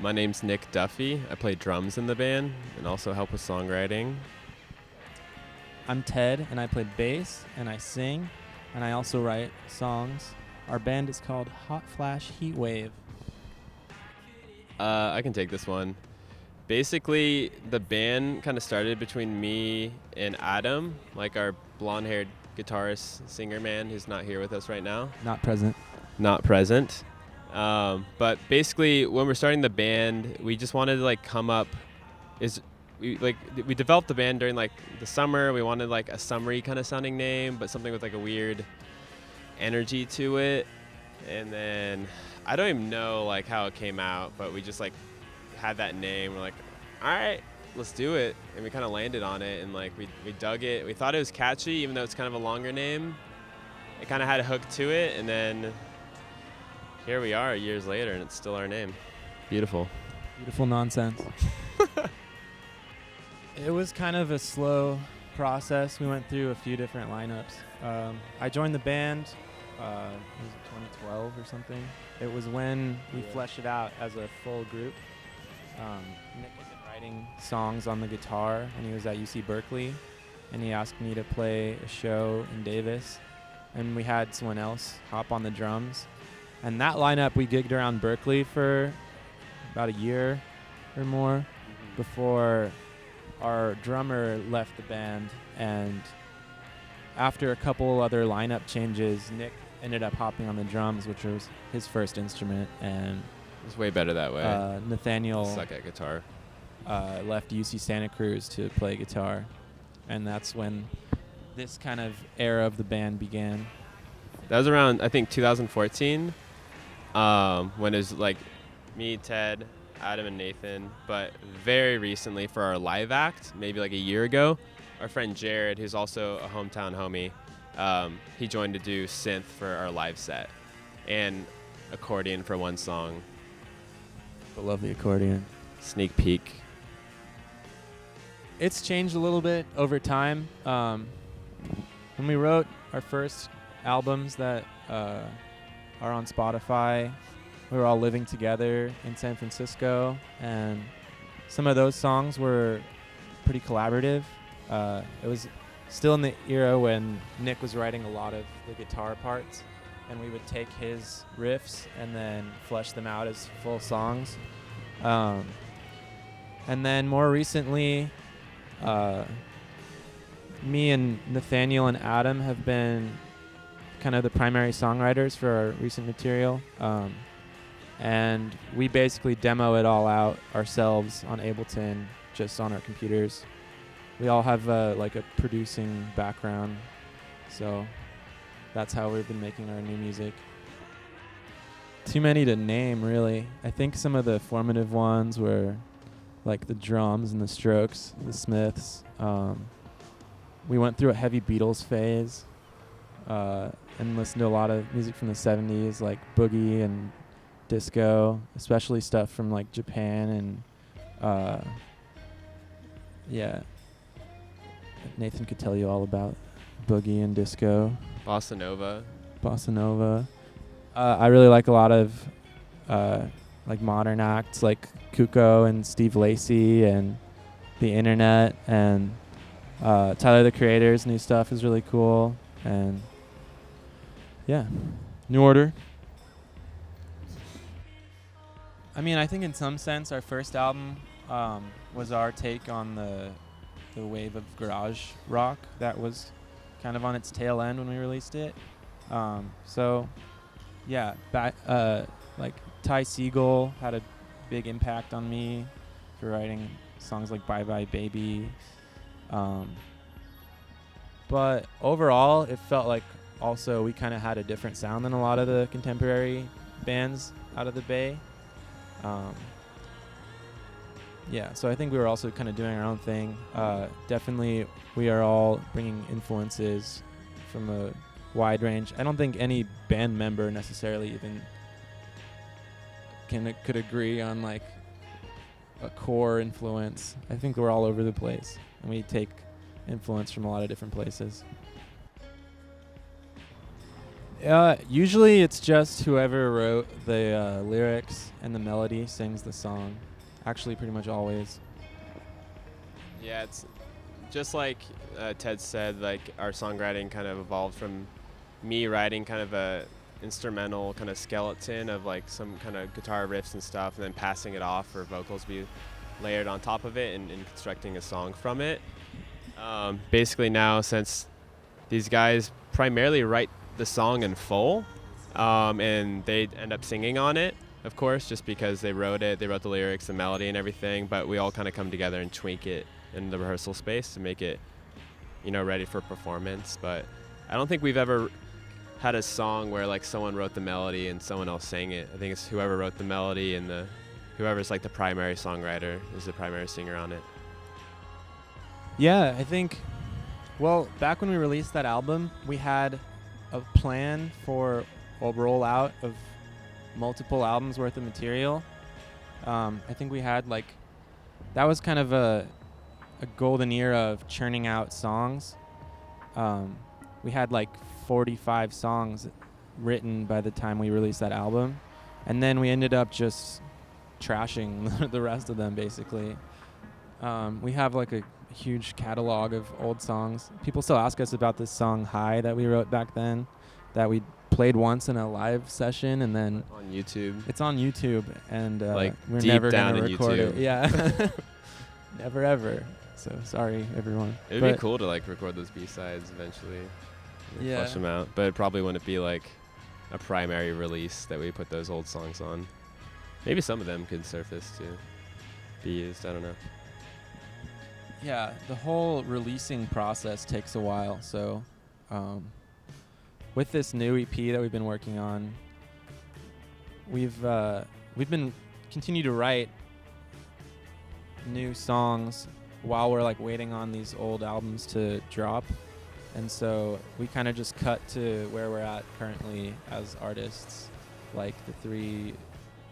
My name's Nick Duffy. I play drums in the band and also help with songwriting. I'm Ted, and I play bass, and I sing, and I also write songs. Our band is called Hot Flash Heat Wave. I can take this one. Basically, the band kind of started between me and Adam, like our blonde-haired guitarist, singer man who's not here with us right now. Not present. Not present. But basically, when we're starting the band, we just wanted to come up. We developed the band during the summer. We wanted a summery kind of sounding name, but something with a weird energy to it. And then I don't even know how it came out, but we just had that name. We're like, all right, let's do it. And we kind of landed on it, and we dug it. We thought it was catchy, even though it's kind of a longer name. It kind of had a hook to it, and then here we are years later, and it's still our name. Beautiful. Beautiful nonsense. It was kind of a slow process. We went through a few different lineups. I joined the band, it was 2012 or something. It was when we fleshed it out as a full group. Nick had been writing songs on the guitar when he was at UC Berkeley, and he asked me to play a show in Davis, and we had someone else hop on the drums. And that lineup, we gigged around Berkeley for about a year or more before our drummer left the band. And after a couple other lineup changes, Nick ended up hopping on the drums, which was his first instrument. And it's way better that way. Nathaniel suck at guitar. Left UC Santa Cruz to play guitar. And that's when this kind of era of the band began. That was around, I think, 2014. When it was me, Ted, Adam, and Nathan. But very recently for our live act, maybe a year ago, our friend Jared, who's also a hometown homie, he joined to do synth for our live set and accordion for one song. I love the accordion. Sneak peek. It's changed a little bit over time. When we wrote our first albums that are on Spotify, we were all living together in San Francisco, and some of those songs were pretty collaborative. It was still in the era when Nick was writing a lot of the guitar parts, and we would take his riffs and then flesh them out as full songs. And then more recently, me and Nathaniel and Adam have been kind of the primary songwriters for our recent material. And we basically demo it all out ourselves on Ableton, just on our computers. We all have a producing background, so that's how we've been making our new music. Too many to name, really. I think some of the formative ones were the drums and the Strokes, the Smiths. We went through a heavy Beatles phase and listened to a lot of music from the 70s, like boogie and disco, especially stuff from Japan and Nathan could tell you all about boogie and disco. Bossa Nova. I really like a lot of modern acts like Kuko and Steve Lacy and The Internet, and Tyler the Creator's new stuff is really cool. And New Order. I mean, I think in some sense our first album was our take on the wave of garage rock that was kind of on its tail end when we released it. Ty Segall had a big impact on me for writing songs like Bye Bye Baby. But overall, it felt like also we kind of had a different sound than a lot of the contemporary bands out of the Bay. So I think we were also kind of doing our own thing. Definitely, we are all bringing influences from a wide range. I don't think any band member necessarily even could agree on a core influence. I think we're all over the place, and we take influence from a lot of different places. Usually it's just whoever wrote the lyrics and the melody sings the song. Actually, pretty much always. Yeah, it's just like Ted said, like our songwriting kind of evolved from me writing kind of a instrumental kind of skeleton of like some kind of guitar riffs and stuff, and then passing it off for vocals to be layered on top of it and constructing a song from it. Basically now, since these guys primarily write the song in full, and they end up singing on it, of course, just because they wrote the lyrics, the melody and everything, but we all kind of come together and tweak it in the rehearsal space to make it, ready for performance. But I don't think we've ever had a song where like someone wrote the melody and someone else sang it. I think it's whoever wrote the melody and whoever's like the primary songwriter is the primary singer on it. Yeah, I think, well, back when we released that album, we had a plan for a rollout of multiple albums worth of material. I think we had that was kind of a golden era of churning out songs. We had 45 songs written by the time we released that album, and then we ended up just trashing the rest of them basically. We have a huge catalog of old songs. People still ask us about this song High that we wrote back then, that we played once in a live session, and then on YouTube. It's on YouTube, and we're deep never down gonna in record YouTube. it. Yeah. Never ever. So sorry everyone. It'd be cool to record those B-sides eventually. Yeah. Flesh them out, but it probably wouldn't be a primary release that we put those old songs on. Maybe some of them could surface to be used. I don't know. Yeah, the whole releasing process takes a while. So, with this new EP that we've been working on, we've been continue to write new songs while we're waiting on these old albums to drop, and so we kind of just cut to where we're at currently as artists, like the three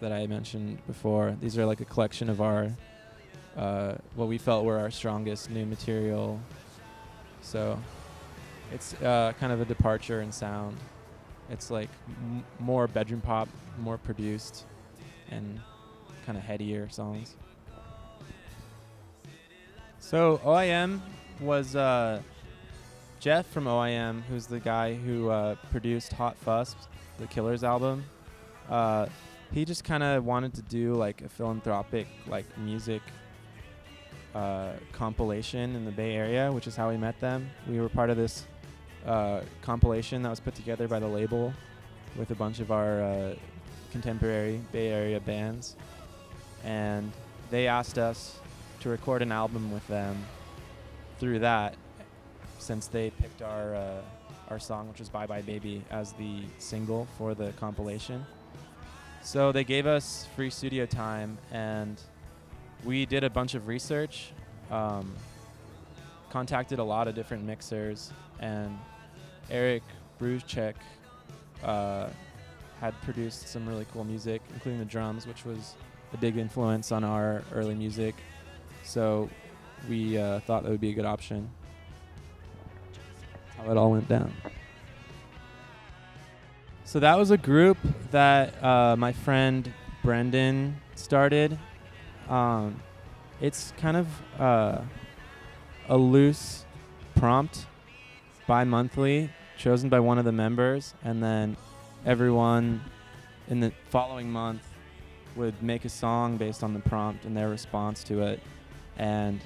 that I mentioned before. These are a collection of our what we felt were our strongest new material. So it's kind of a departure in sound. It's more bedroom pop, more produced, and kind of headier songs. So OIM was Geoff from OIM, who's the guy who produced Hot Fuss, the Killers album. He just kind of wanted to do a philanthropic music compilation in the Bay Area, which is how we met them. We were part of this compilation that was put together by the label with a bunch of our contemporary Bay Area bands, and they asked us to record an album with them through that, since they picked our song, which was Bye Bye Baby, as the single for the compilation. So they gave us free studio time, and we did a bunch of research, contacted a lot of different mixers, and Eric Bruzcek had produced some really cool music, including the drums, which was a big influence on our early music. So we thought that would be a good option. That's how it all went down. So that was a group that my friend Brendan started. It's kind of a loose prompt, bi-monthly, chosen by one of the members, and then everyone in the following month would make a song based on the prompt and their response to it. And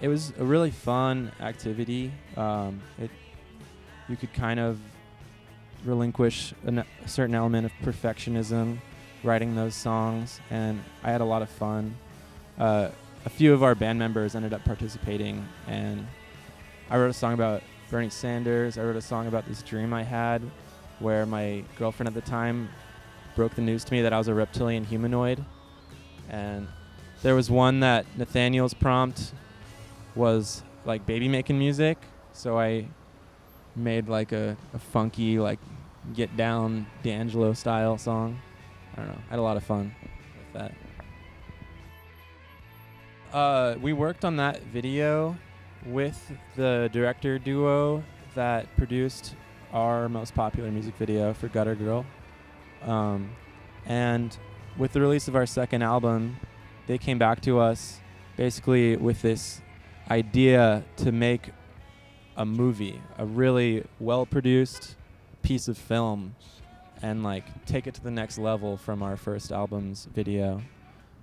it was a really fun activity. You could kind of relinquish a certain element of perfectionism writing those songs, and I had a lot of fun. A few of our band members ended up participating, and I wrote a song about Bernie Sanders. I wrote a song about this dream I had where my girlfriend at the time broke the news to me that I was a reptilian humanoid. And there was one that Nathaniel's prompt was baby making music, so I made a funky get down D'Angelo style song. I don't know, I had a lot of fun with that. We worked on that video with the director duo that produced our most popular music video for Gutter Girl. And with the release of our second album, they came back to us basically with this idea to make a movie, a really well-produced piece of film, and like take it to the next level from our first album's video.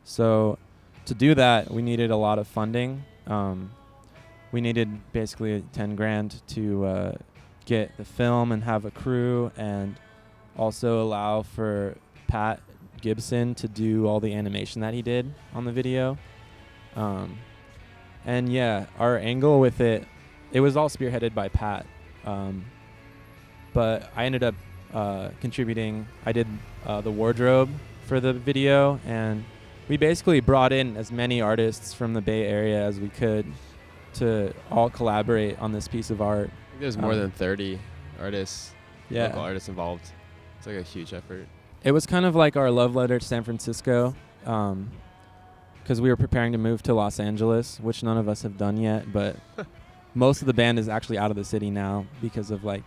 So to do that, we needed a lot of funding. We needed basically 10 grand to get the film and have a crew, and also allow for Pat Gibson to do all the animation that he did on the video. And yeah, our angle with it was all spearheaded by Pat. But I ended up contributing. I did the wardrobe for the video, and we basically brought in as many artists from the Bay Area as we could to all collaborate on this piece of art. I think there's more than 30 artists, yeah, local artists involved. It's like a huge effort. It was kind of like our love letter to San Francisco, because we were preparing to move to Los Angeles, which none of us have done yet, but most of the band is actually out of the city now because of like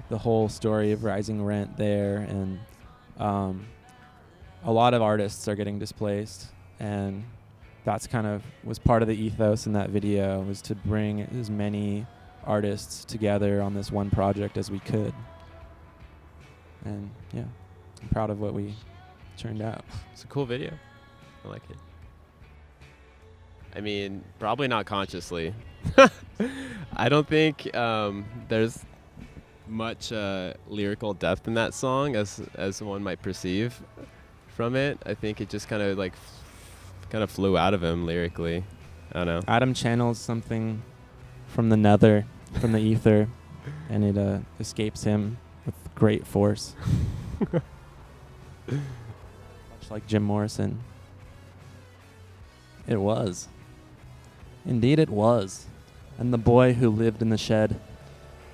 the whole story of rising rent there, and a lot of artists are getting displaced, and that's kind of was part of the ethos in that video, was to bring as many artists together on this one project as we could. And yeah, I'm proud of what we turned out. It's a cool video. I like it. I mean, probably not consciously. I don't think there's much lyrical depth in that song as one might perceive from it. I think it just kind of flew out of him lyrically. I don't know. Adam channels something from the nether, from the ether, and it escapes him with great force. Much like Jim Morrison. It was. Indeed it was. And the boy who lived in the shed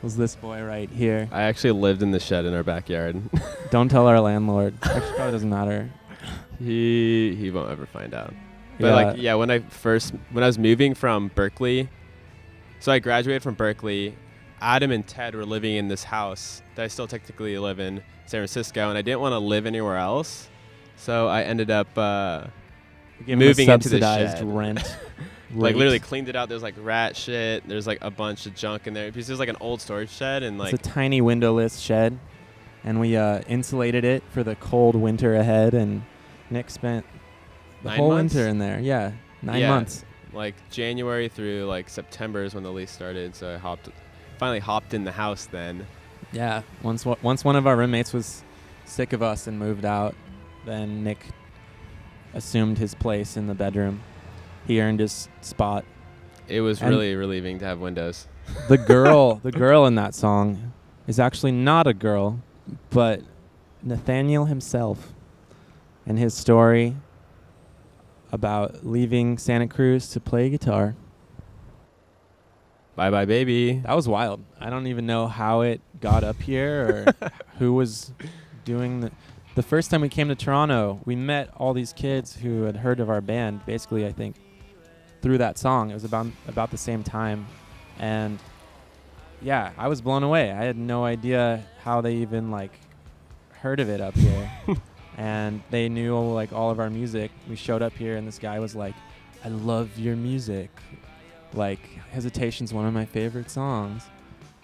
was this boy right here. I actually lived in the shed in our backyard. Don't tell our landlord. Actually, probably doesn't matter. He won't ever find out. But when I was moving from Berkeley, so I graduated from Berkeley, Adam and Ted were living in this house that I still technically live in, San Francisco, and I didn't want to live anywhere else. So I ended up moving into the shed. Rent. Like literally cleaned it out. There's like rat shit. There's like a bunch of junk in there because there's like an old storage shed, and like it's a tiny windowless shed, and we insulated it for the cold winter ahead. And Nick spent the whole winter in there. Yeah, 9 months. Like January through like September is when the lease started. So I finally hopped in the house then. Yeah. Once one of our roommates was sick of us and moved out, then Nick assumed his place in the bedroom. He earned his spot. It was really relieving to have windows. The girl in that song is actually not a girl, but Nathaniel himself, and his story about leaving Santa Cruz to play guitar. Bye bye baby. That was wild. I don't even know how it got up here or who was doing the first time we came to Toronto. We met all these kids who had heard of our band, basically, I think, through that song. It was about the same time, and yeah, I was blown away. I had no idea how they even like heard of it up here. And they knew like all of our music. We showed up here and this guy was like, I love your music, like Hesitation's one of my favorite songs.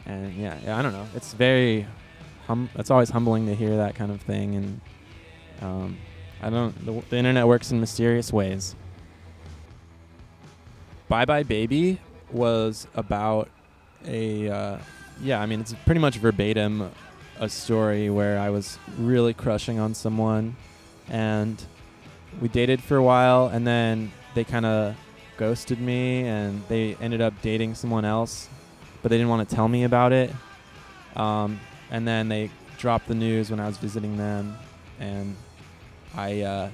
And yeah, I don't know, it's very it's always humbling to hear that kind of thing. And the internet works in mysterious ways. Bye Bye Baby was about it's pretty much verbatim a story where I was really crushing on someone, and we dated for a while, and then they kind of ghosted me, and they ended up dating someone else, but they didn't want to tell me about it. And then they dropped the news when I was visiting them, and I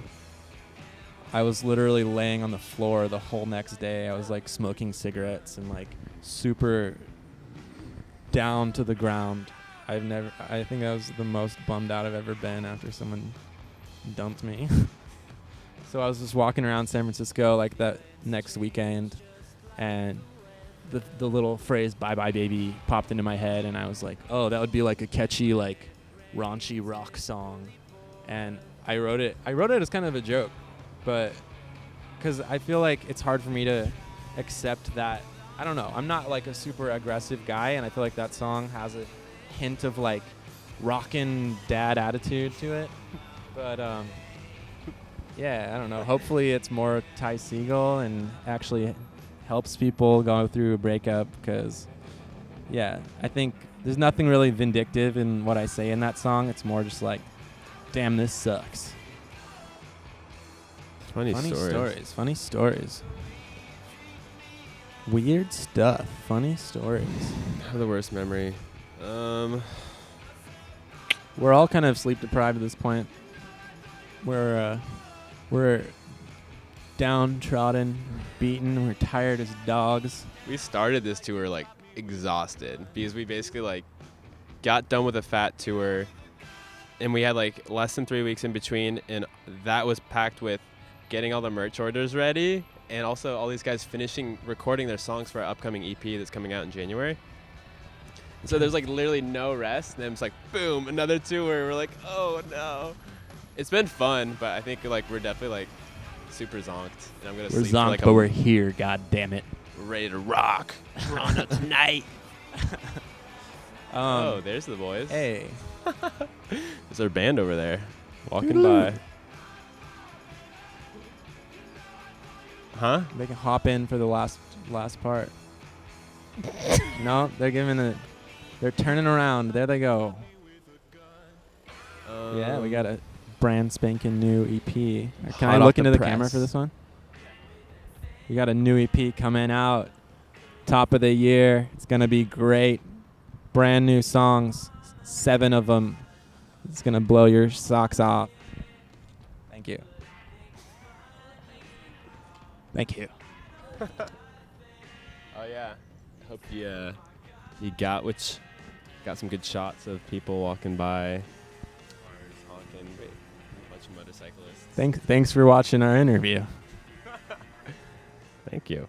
was literally laying on the floor the whole next day. I was like smoking cigarettes and like super down to the ground. I think I was the most bummed out I've ever been after someone dumped me. So I was just walking around San Francisco like that next weekend, and the little phrase "Bye Bye Baby" popped into my head, and I was like, oh, that would be like a catchy, like raunchy rock song. And I wrote it as kind of a joke, but because I feel like it's hard for me to accept that. I don't know. I'm not like a super aggressive guy, and I feel like that song has a hint of like rockin' dad attitude to it. But yeah, I don't know. Hopefully it's more Ty Segall and actually helps people go through a breakup, because yeah, I think there's nothing really vindictive in what I say in that song. It's more just like, damn, this sucks. Funny stories. Weird stuff. Funny stories. I have the worst memory. We're all kind of sleep deprived at this point. We're downtrodden, beaten. We're tired as dogs. We started this tour like exhausted because we basically like got done with a fat tour, and we had like less than 3 weeks in between, and that was packed with getting all the merch orders ready, and also all these guys finishing recording their songs for our upcoming EP that's coming out in January. So there's like literally no rest, and then it's like boom, another tour. We're like, oh no. It's been fun, but I think like we're definitely like super zonked, and I'm gonna we're sleep zonked, for like but we're here. God damn it! Ready to rock. Toronto tonight. Oh, there's the boys. Hey, there's our band over there, walking by. Huh? They can hop in for the last part. No, they're giving it. They're turning around. There they go. Yeah, we got a brand spanking new EP. Can I look into the camera for this one? We got a new EP coming out. Top of the year. It's going to be great. Brand new songs. 7 of them. It's going to blow your socks off. Thank you. Thank you. Oh yeah. Hope you got some good shots of people walking by. Cars honking. A bunch of motorcyclists. Thanks for watching our interview. Thank you.